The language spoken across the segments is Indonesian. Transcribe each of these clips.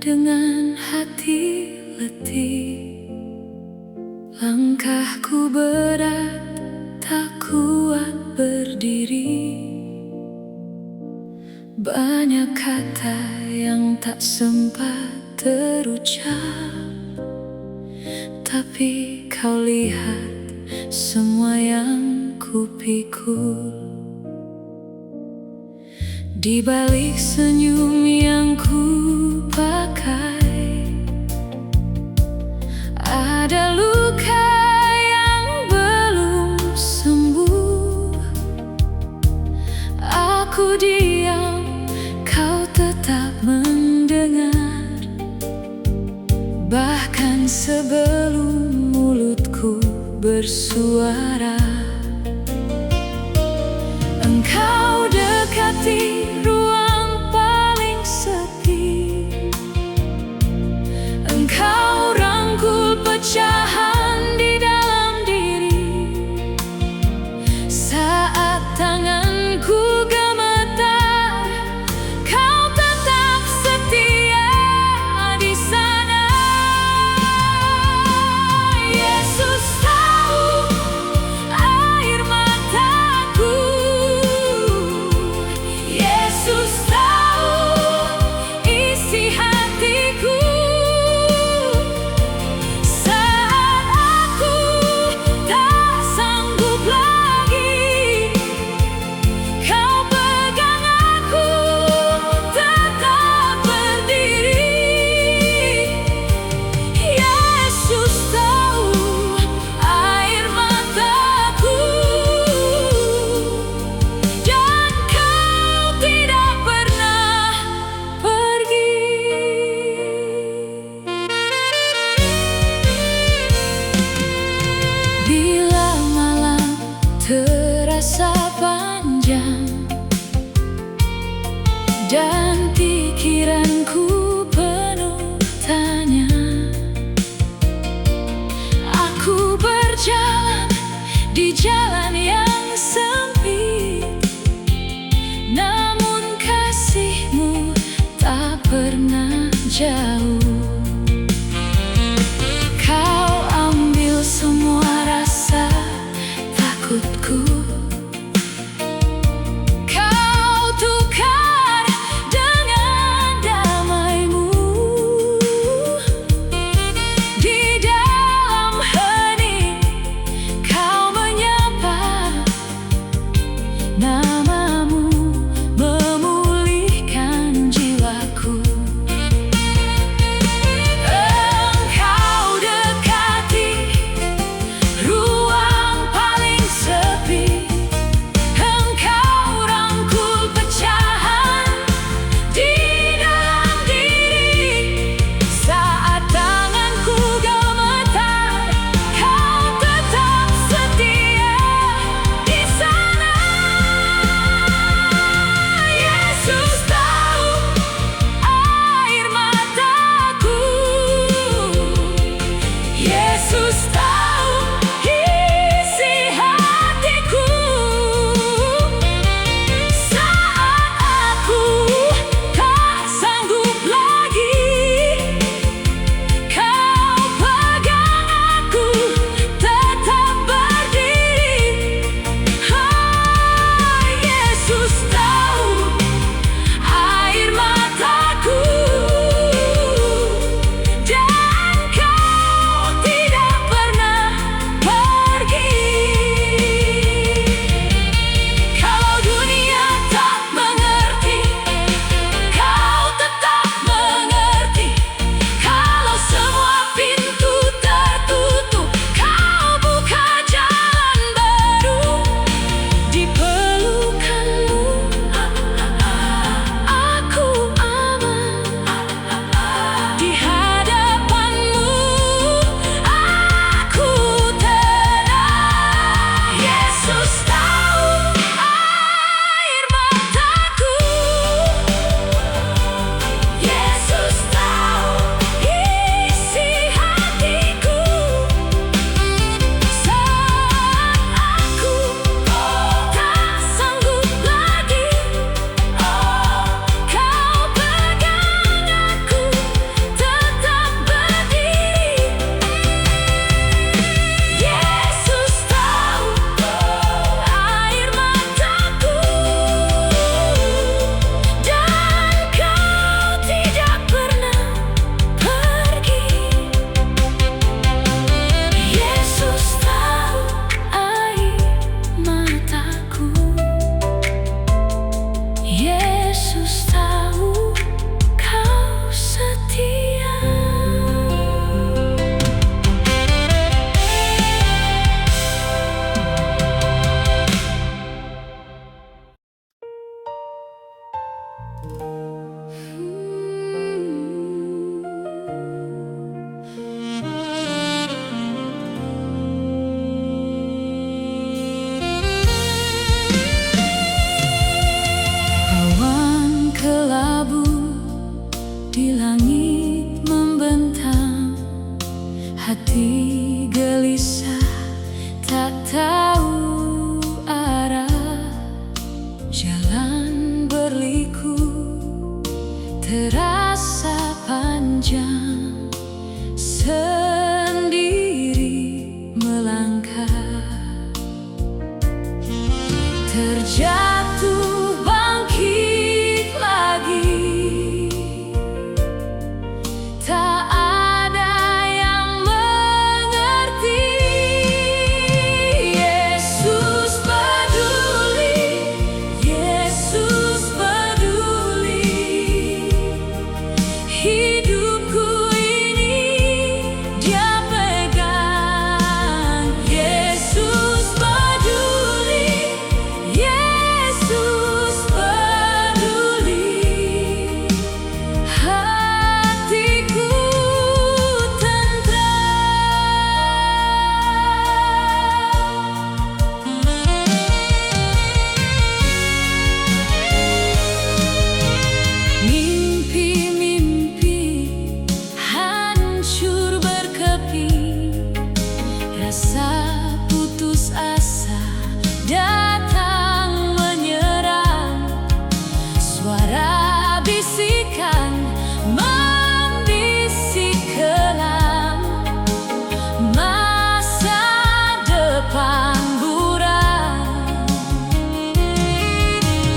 dengan hati letih. Langkahku berat, tak kuat berdiri. Banyak kata yang tak sempat terucap, tapi kau lihat semua yang kupikul. Di balik senyum yang ku pakai, ada luka yang belum sembuh. Aku diam, kau tetap mendengar. Bahkan sebelum mulutku bersuara, engkau dekati ruang paling sepi. Engkau rangkul pecahan di dalam diri. Saat tanganku gemetar, kau tetap setia di sana. Yesus tahu air mataku. Yesus tahu isi hatiku. Saat aku tak sanggup lagi, kau pegang aku, tetap berdiri. Yesus tahu air mataku, dan kau tidak pernah pergi. Bila malam terasa panjang dan pikiranku penuh tanya, aku berjalan di jalan yang sempit, namun kasih-Mu tak pernah jauh. Kau ambil semua rasa takutku, kau tukar dengan damai-Mu. Di dalam hening kau menyapa, nama-Mu memulihkan jiwaku. di langit membentang, hati gelisah tak tahu arah. Jalan berliku terasa panjang, sendiri melangkah, terjatuh bangkit lagi. Tak ada yang mengerti. Yesus peduli, Yesus peduli. Hidupku ini Dia pegang. Yesus peduli, Yesus peduli. Hatiku tenteram. Mimpi-mimpi hancur berkeping, rasa putus asa datang menyerang. Suara bisikan membisik kelam, masa depan buram.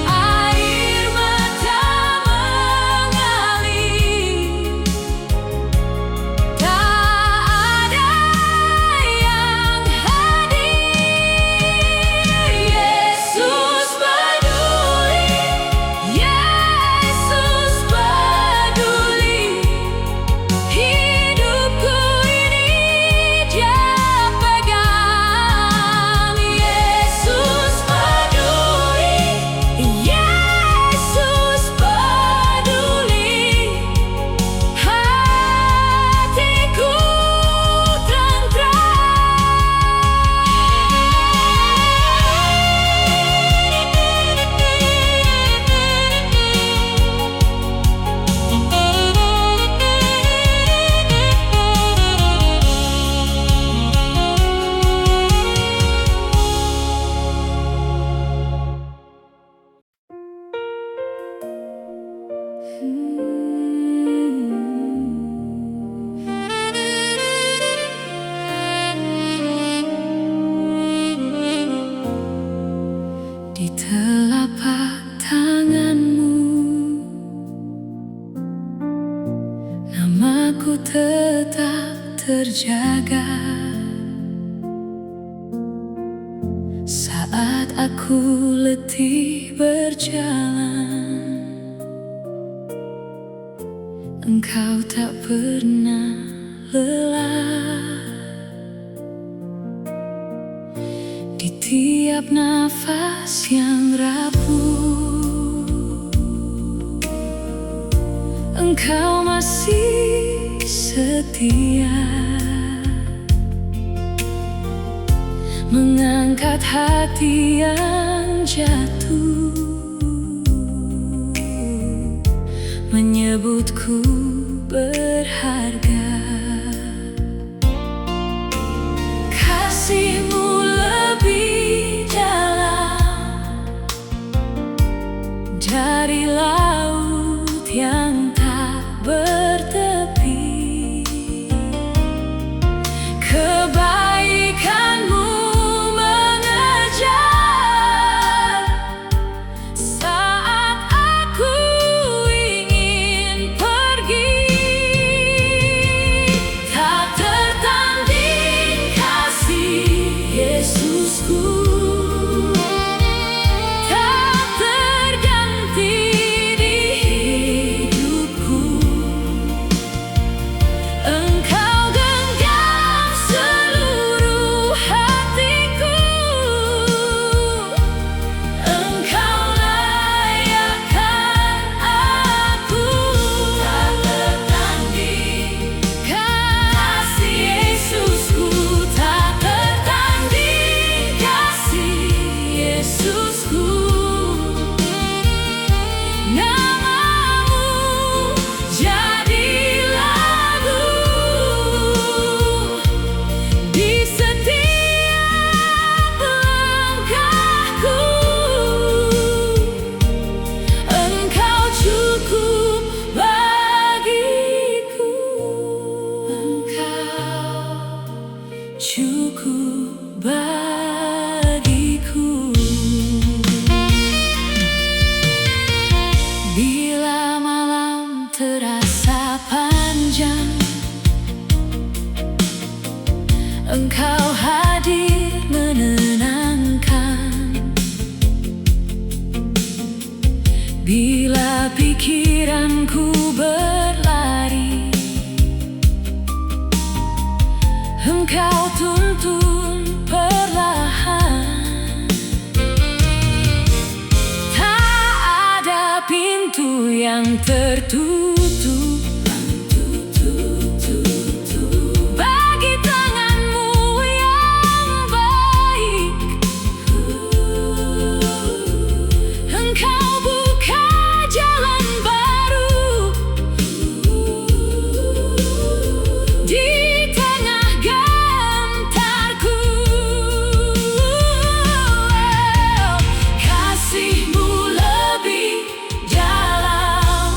Air mata mengalir, tak ada yang hadir. Yesus peduli, Yesus peduli. Hidupku ini Dia pegang. Yesus peduli, Yesus peduli. Hatiku di telapak tanganmu, namaku tetap terjaga. Saat aku letih berjalan, Engkau tak pernah lelah. Di tiap nafas yang rapuh, Engkau masih setia, mengangkat hati yang jatuh, menyebutku berharga. Kasih-Mu lebih dalam dari laut yang tak bertepi. Kebaikan-Mu mengejar saat aku ingin pergi. pikiranku berlari, Engkau tuntun perlahan. Tak ada pintu yang tertutup bagi tangan-Mu yang baik. Engkau buka jalan baru di tengah gentarku. Kasih-Mu lebih dalam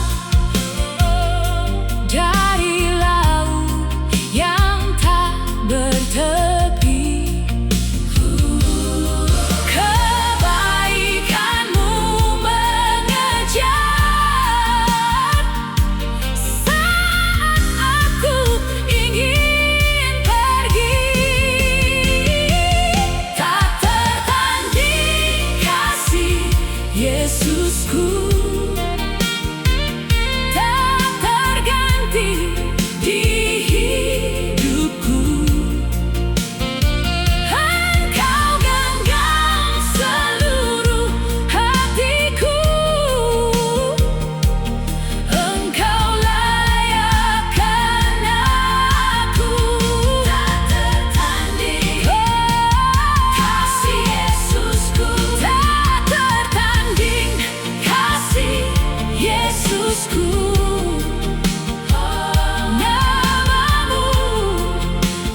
dari laut yang tak bertepi. Kebaikan-Mu mengejar saat aku ingin pergi. Tak tertanding kasih Yesusku, tak terganti di hidupku. Engkau genggam seluruh hatiku. Engkau layakkan aku. Tak tertanding kasih Yesusku, tak tertanding kasih Yesusku. Nama-Mu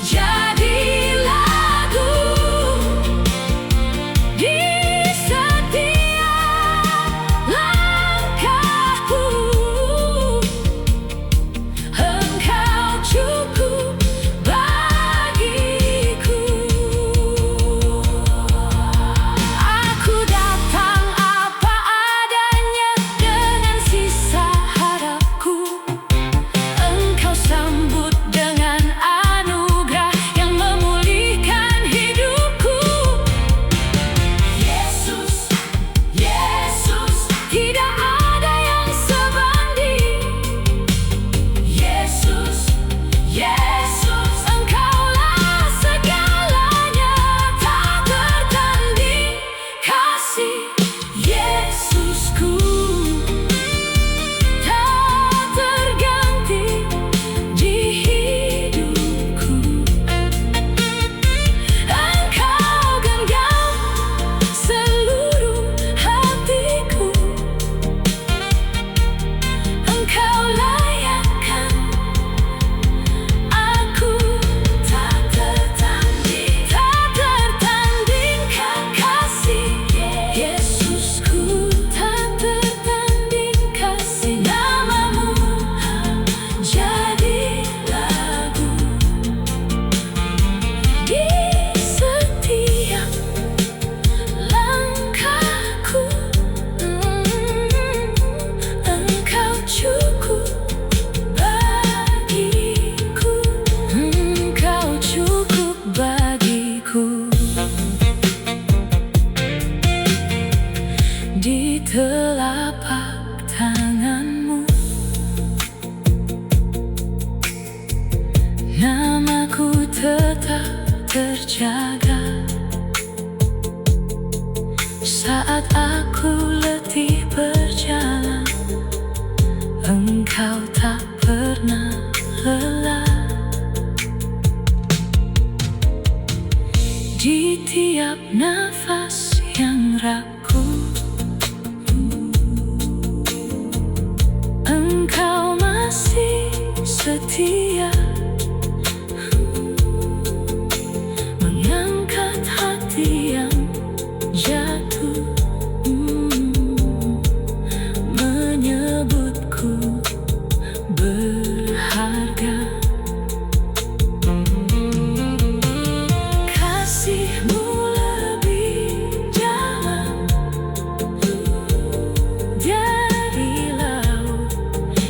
jadi lagu di setiap langkahku. Engkau cukup bagiku. Aku datang apa adanya dengan sisa harapku. Engkau sambut dengan anugerah yang memulihkan hidupku. Yesus, Yesus, tidak ada yang sebanding. Yesus, Yesus, Engkaulah segalanya. Tak tertanding kasih Yesusku, tak terganti di hidupku. Engkau genggam seluruh hatiku. Engkau layakkan aku. Tak tertandingkan kasih Yesusku, tak tertanding kasih. Nama-Mu jadi lagu di setiap langkahku. Engkau cukup bagiku. Engkau cukup bagiku. Di telapak tangan-Mu namaku tetap terjaga. Saat aku letih berjalan, Engkau tak pernah lelah. Di tiap nafas yang rapuh, Engkau masih setia. Mengangkat hati yang jatuh, menyebutku berharga. Kasih-Mu lebih dalam dari laut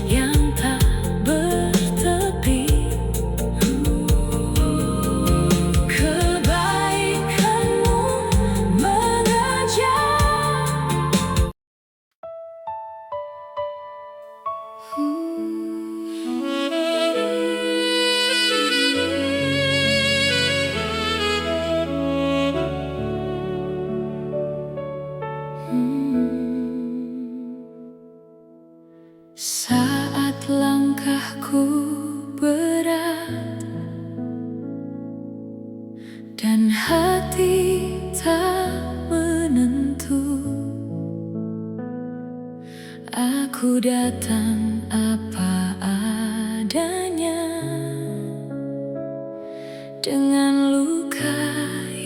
yang tak bertepi. langkahku berat dan hati tak menentu. Aku datang apa adanya, dengan luka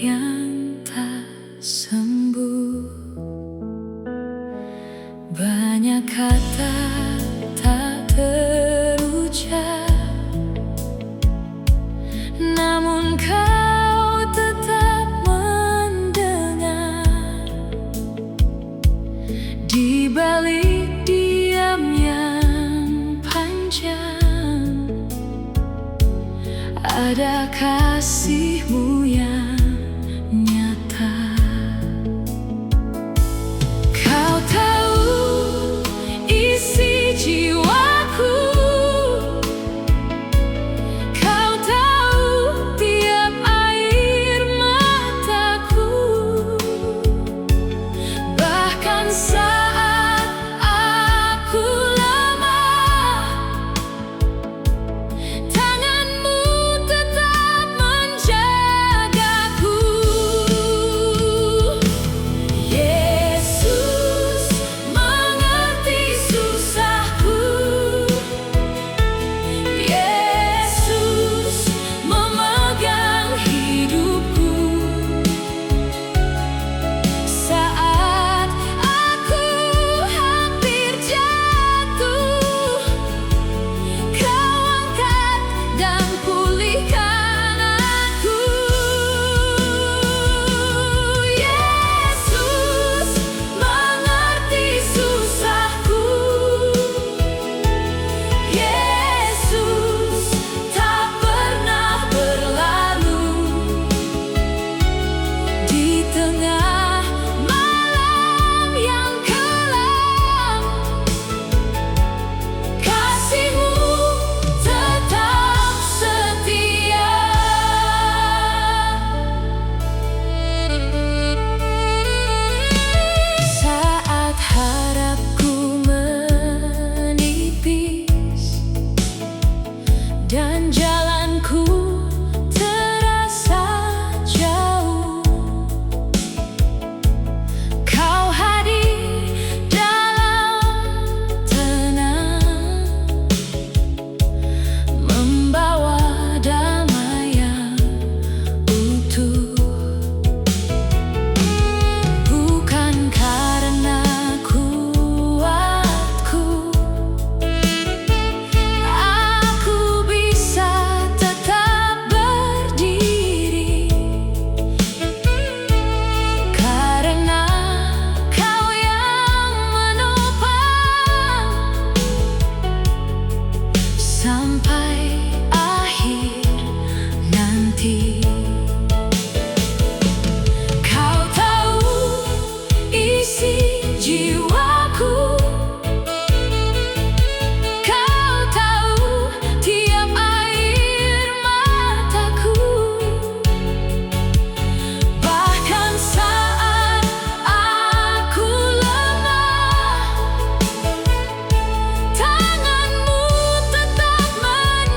yang tak sembuh. Banyak kata tak terucap, namun kau tetap mendengar. Di balik diam yang panjang, ada kasih-Mu yang nyata. Kau tahu isi jiwaku, Kau tahu tiap air mataku, bahkan saat aku lemah, tangan-Mu tetap menjagaku. Yesus mengerti susahku, Yesus memegang hidupku. Saat aku hampir jatuh, Kau angkat dan pulihkan aku. Yesus mengerti susahku, Yesus tak pernah berlalu. Di tengah malam yang kelam, kasih-Mu tetap setia. Saat harapku menipis dan jalanku terasa jauh, Kau hadir dalam tenang, membawa damai yang utuh. Bukan karena kuatku, aku bisa tetap berdiri, karena Kau yang menopang sampai akhir nanti. Kau tahu isi jiwaku, Kau tahu tiap air mataku, bahkan saat aku lemah, tangan-Mu tetap menjagaku.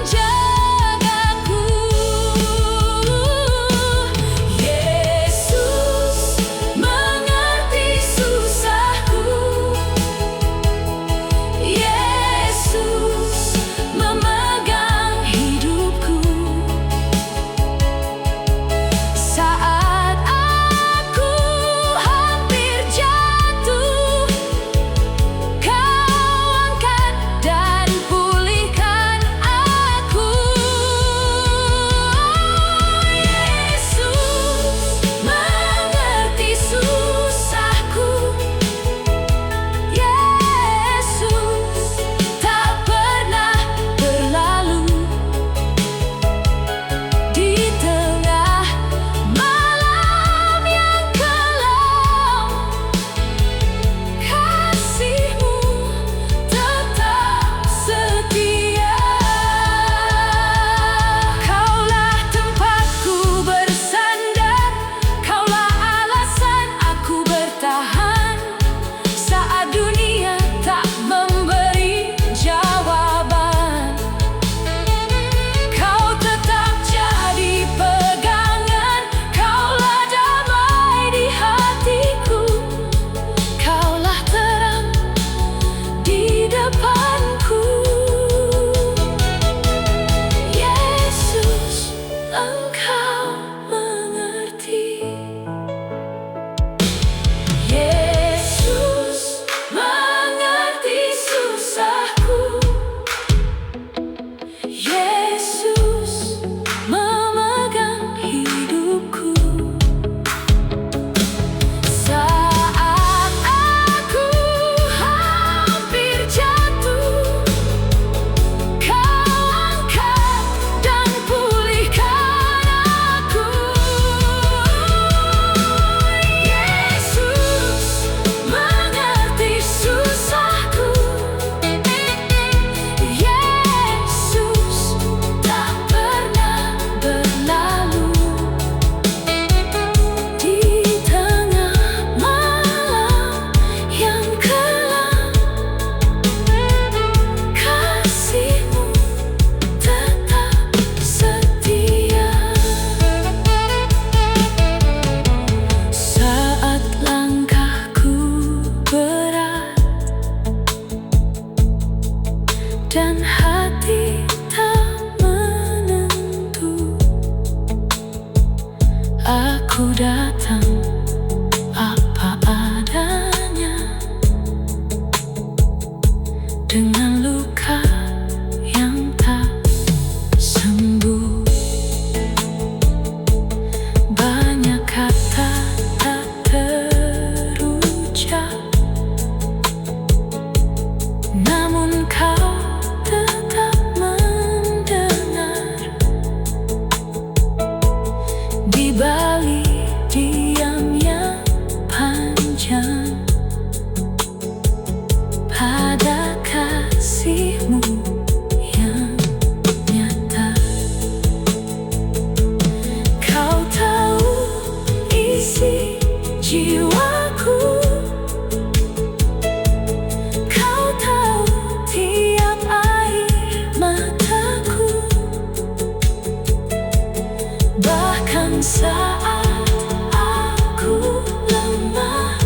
saat aku lemah.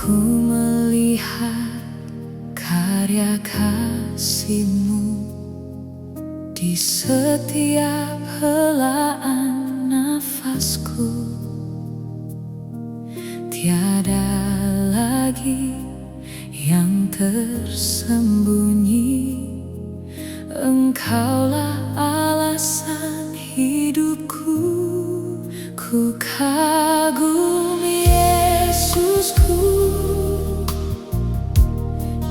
Ku melihat karya kasih-Mu di setiap helaan nafasku. Tiada lagi yang tersembunyi, Engkaulah alasan hidupku. Ku kagumi Yesusku,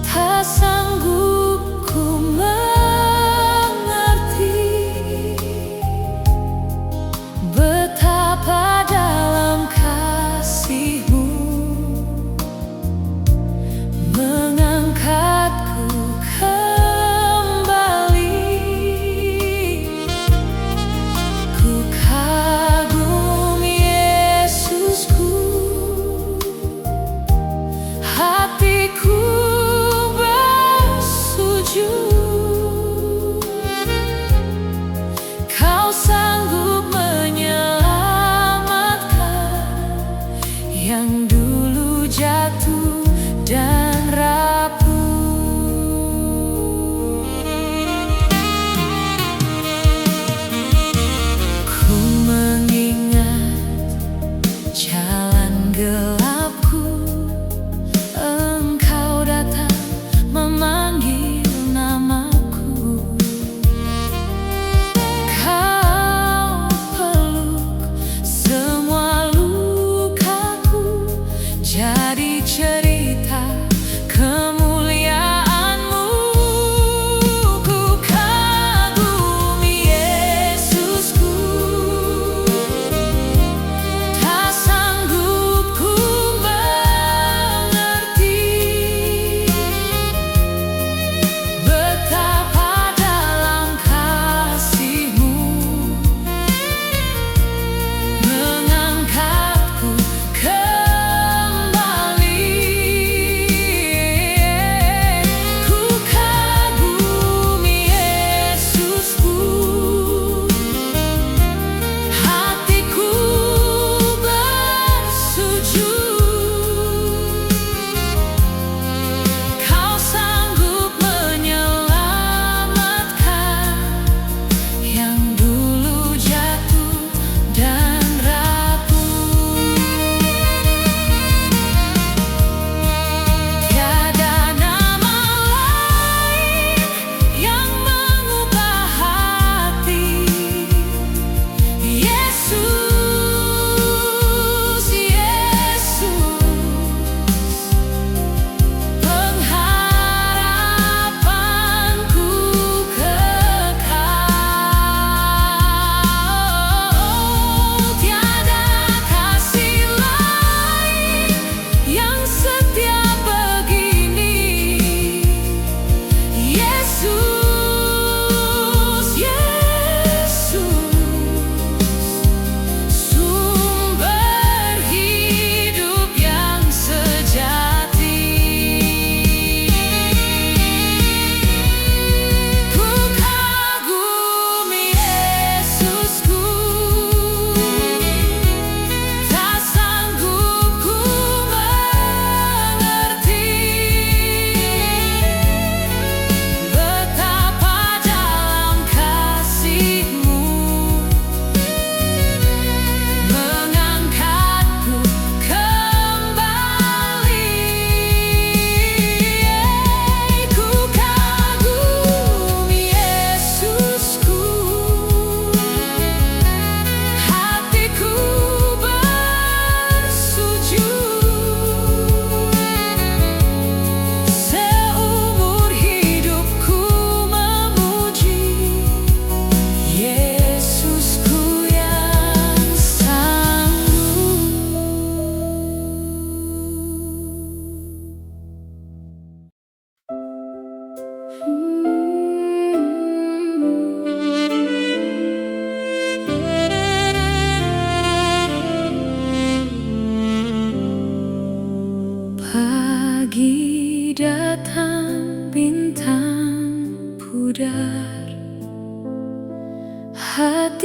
tak sanggup ku mengerti betapa dalam kasih-Mu mengangkatku kembali. Ku kagumi Yesus,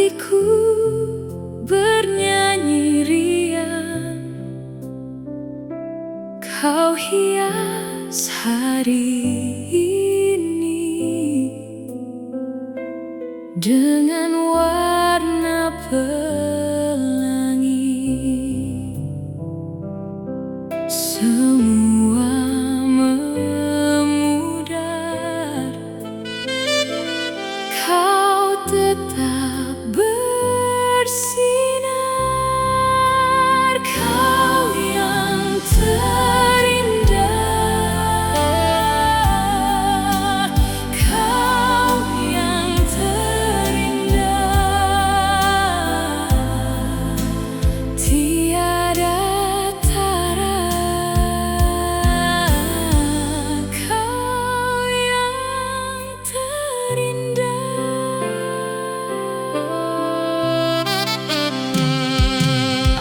hatiku bernyanyi riang, kau hias hari ini dengan warna pelangi. Semua memudar, kau tetap bersinar, kau yang terindah, kau yang terindah, tiada tara, kau yang terindah.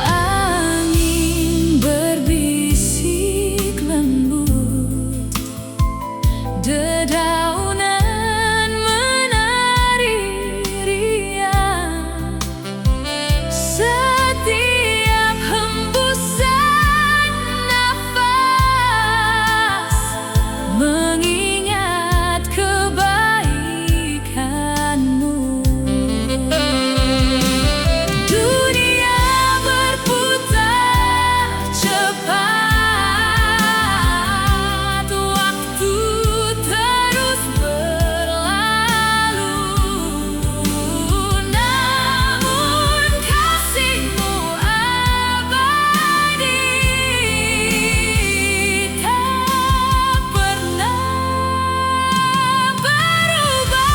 Angin berbisik lembut, dedaunan menari riang, setiap hembusan nafas mengingat kebaikanmu. Dunia berputar cepat, waktu terus berlalu, namun kasihmu abadi, tak pernah berubah.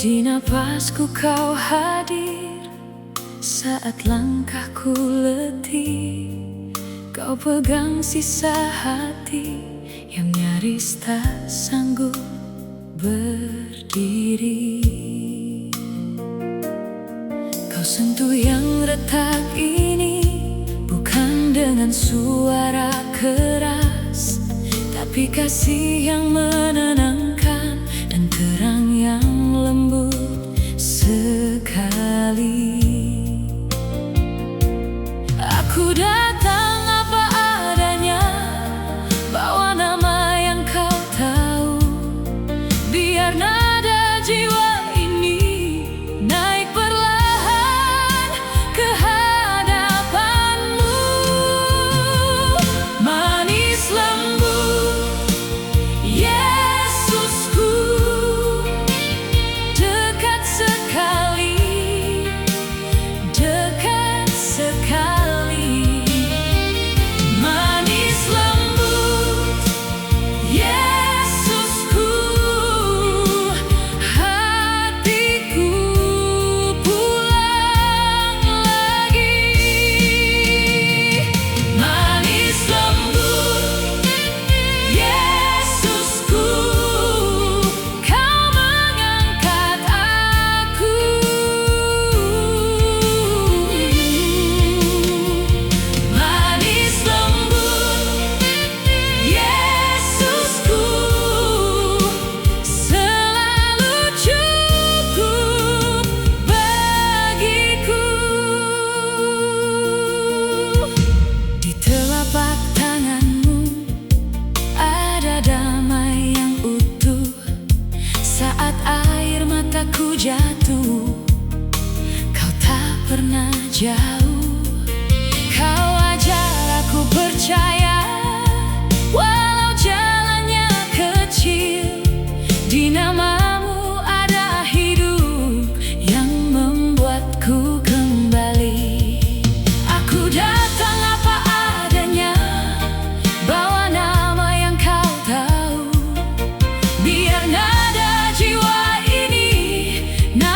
Di napasku kau hadir, saat langkahku letih, kau pegang sisa hati yang nyaris tak sanggup berdiri. Kau sentuh yang retak ini bukan dengan suara keras, tapi kasih yang menenangkan dan terang yang lembut sekali. Aku datang apa adanya, bawa nama yang kau tahu, biar nada jiwa ini naik perlahan ke hadapanmu. Manis lembut Yesusku, dekat sekali, dekat sekali. Manis lembut Yesusku, hatiku pulang lagi. Manis lembut Yesusku, kau mengangkat aku. Manis lembut Yesusku, selalu cukup bagiku. Di telapak tanganmu ada damai yang utuh, saat air mataku jatuh, kau tak pernah jauh. Kau ajar aku percaya, walau jalannya kecil, di namamu ada hidup yang membuatku kembali. Aku datang apa adanya, bawa nama yang kau tahu, biar nada jiwa ini naik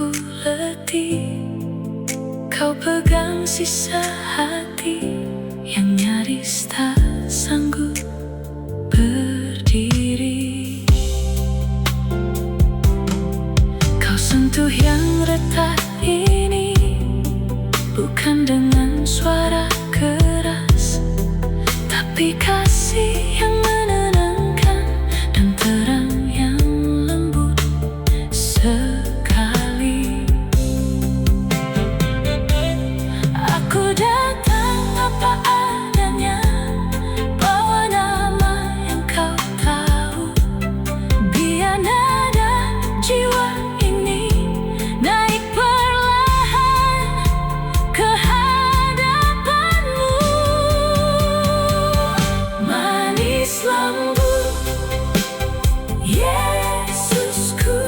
aku letih, kau pegang sisa hati yang nyaris tak sanggup berdiri. Kau sentuh yang retak ini bukan dengan suara keras, tapi kasih yang menenangkan dan terang yang lembut sekali. Aku datang apa adanya, bawa nama yang kau tahu. Biar nada jiwa ini naik perlahan ke hadapanmu. Manis lembut Yesusku,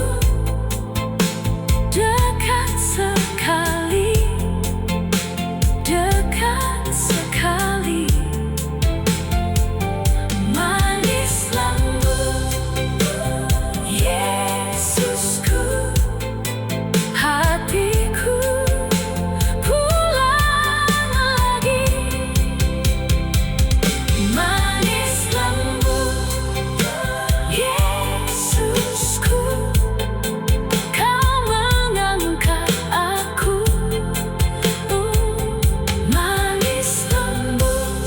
dekat sekali, dekat sekali. Manis lembut Yesusku, hatiku pulang lagi. Manis lembut Yesusku, kau mengangkat aku. Manis lembut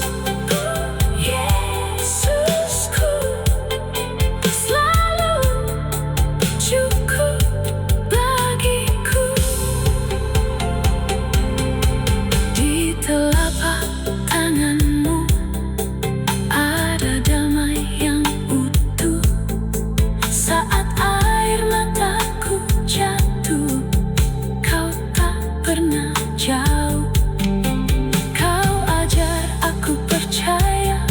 Yesusku, selalu cukup bagiku. Di telapak tanganmu ada damai yang utuh. Saat air mataku jatuh, kau tak pernah jauh. Kau ajar aku percaya,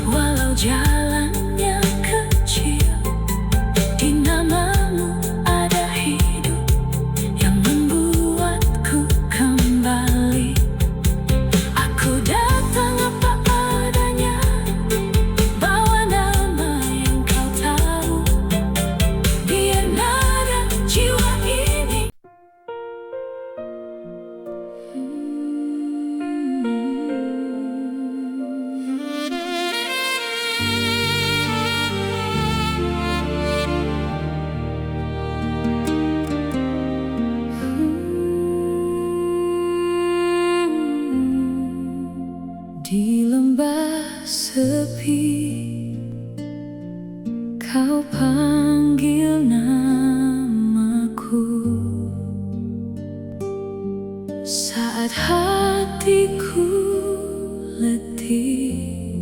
walau jalannya kecil. Di namamu ada hidup yang membuatku kembali. Aku datang apa adanya, bawa nama yang kau tahu. Biar nada jiwa ini di lembah sepi, kau panggil namaku. Saat hatiku letih,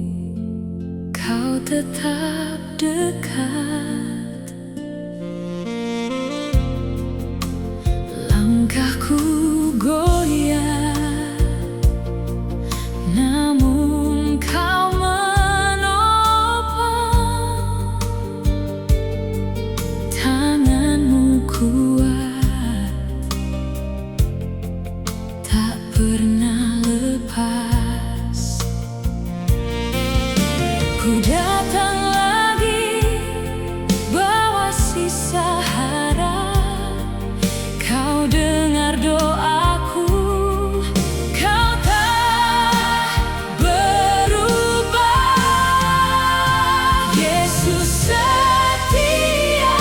kau tetap dekat. Langkahku goyah, namun kau menopang. Tanganmu kuat, tak pernah lepas. Ku datang lagi, bawa sisa harap. Kau dengar doaku, kau tak berubah. Yesus setia,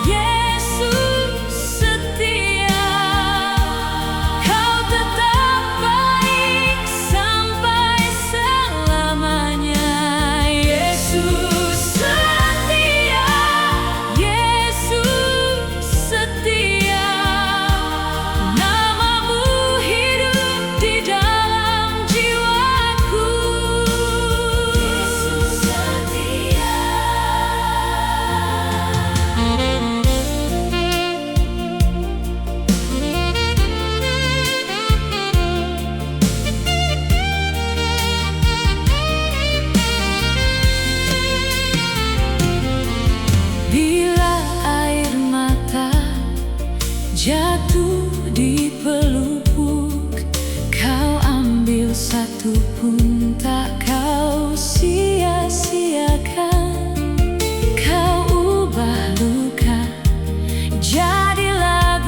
Yesus setia. Kau tetap baik sampai selamanya. Yesus setia, Yesus setia. Namamu hidup di dalam jiwaku. Yesus setia. Bila air mata jatuh di pelupuk, kau ambil satu pun tak kau sia-siakan. Kau ubah luka jadi lagu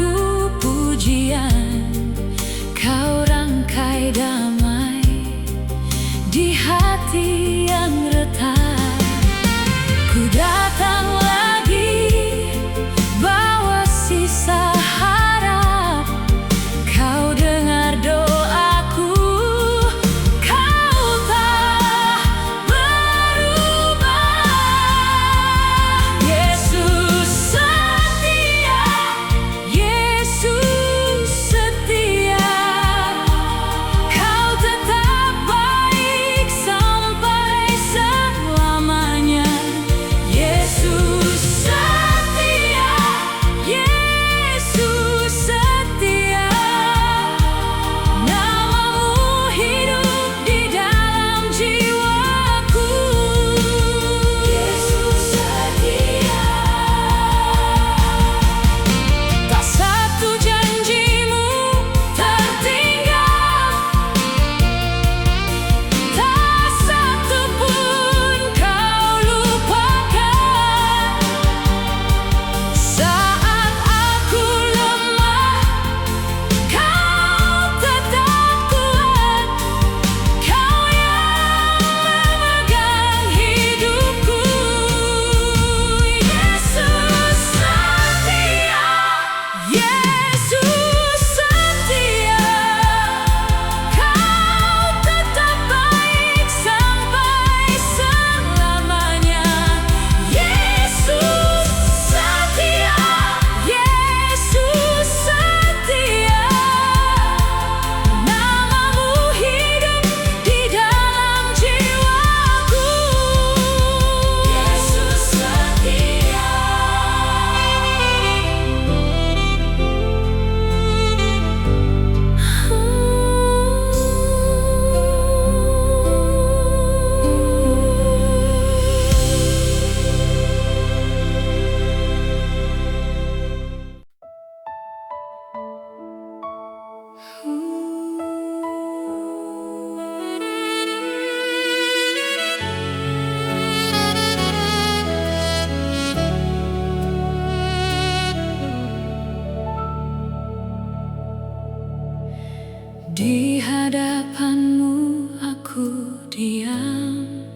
Di hadapanmu aku diam,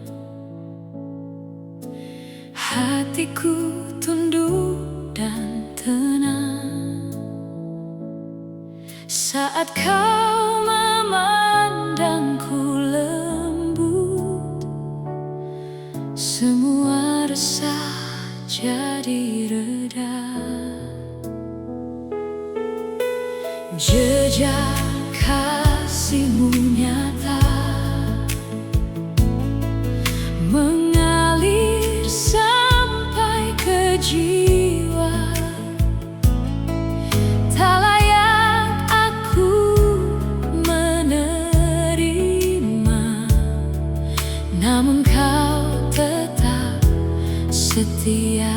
hatiku tunduk dan tenang. Saat kau memandangku lembut, semua resah jadi reda. Jejak kasihmu nyata mengalir sampai ke jiwa. Tak layak aku menerima, namun kau tetap setia.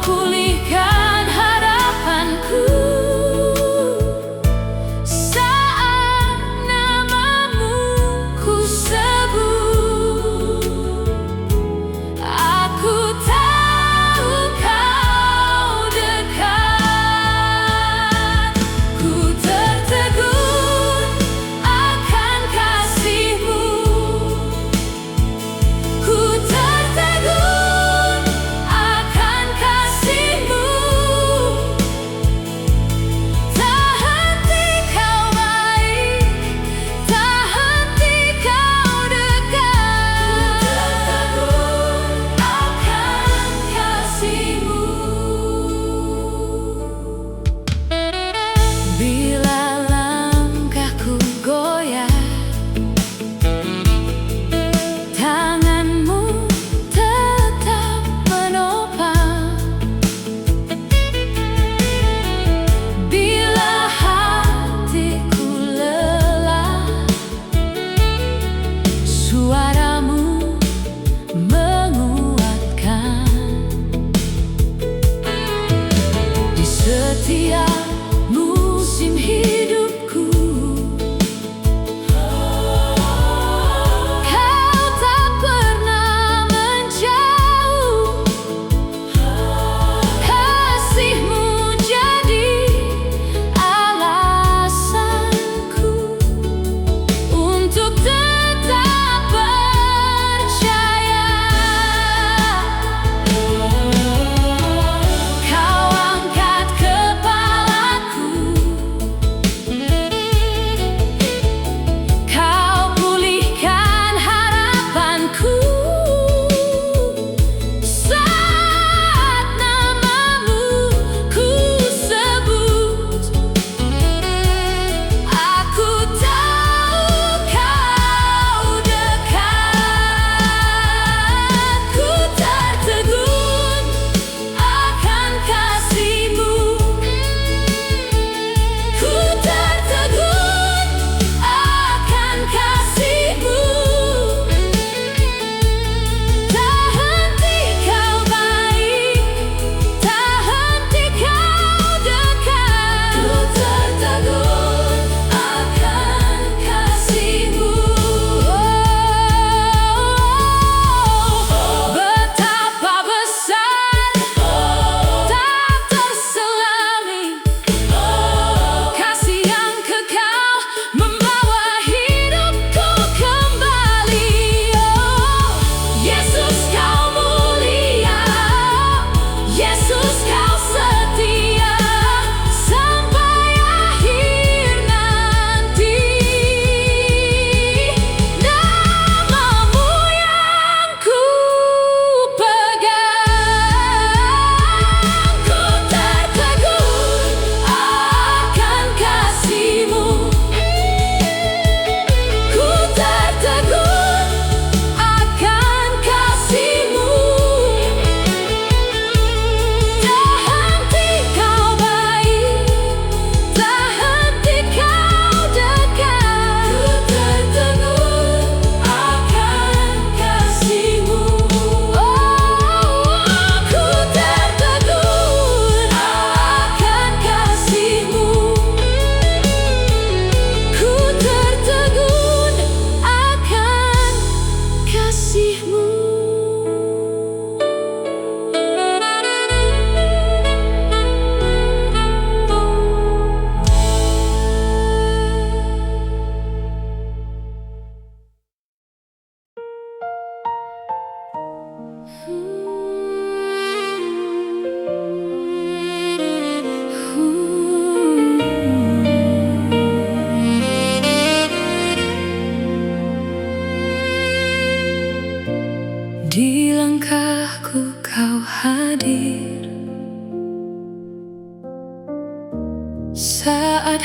Pulihkan harapanku,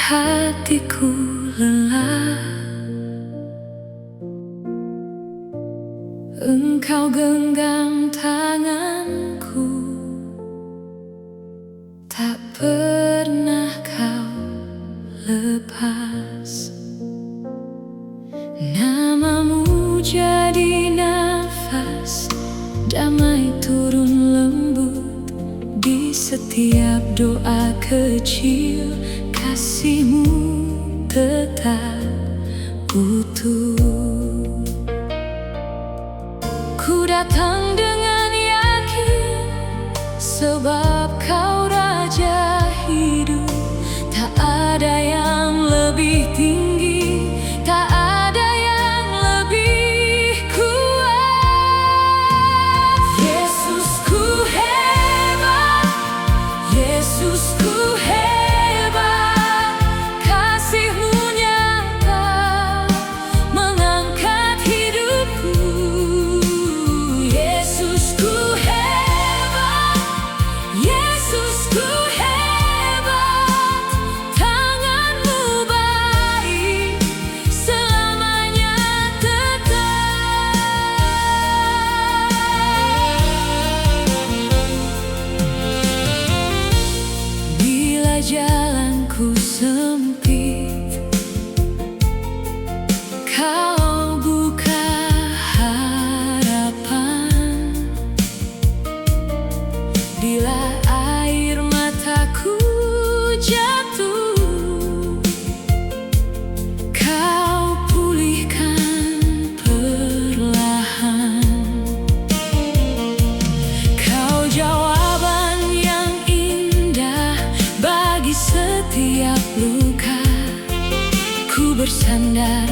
hatiku lelah, Engkau genggam tanganku, tak pernah kau lepas. Namamu jadi nafas, damai turun lembut di setiap doa kecil. Kasihmu tetap utuh. Ku datang dengan yakin, sebab kau Raja hidup. Tak ada yang lebih tinggi, tak ada yang lebih kuat. Yesusku hebat, Yesusku hebat, kasih-Mu nyata mengangkat hidupku. Yesusku hebat, Yesusku hebat, tangan-Mu baik, selamanya tetap. Bila jalanku sempit, Kau buka harapan. Bila air mataku jatuh, Kau pulihkan perlahan. Kau jawaban yang indah bagi setiap luka. Ku bersandar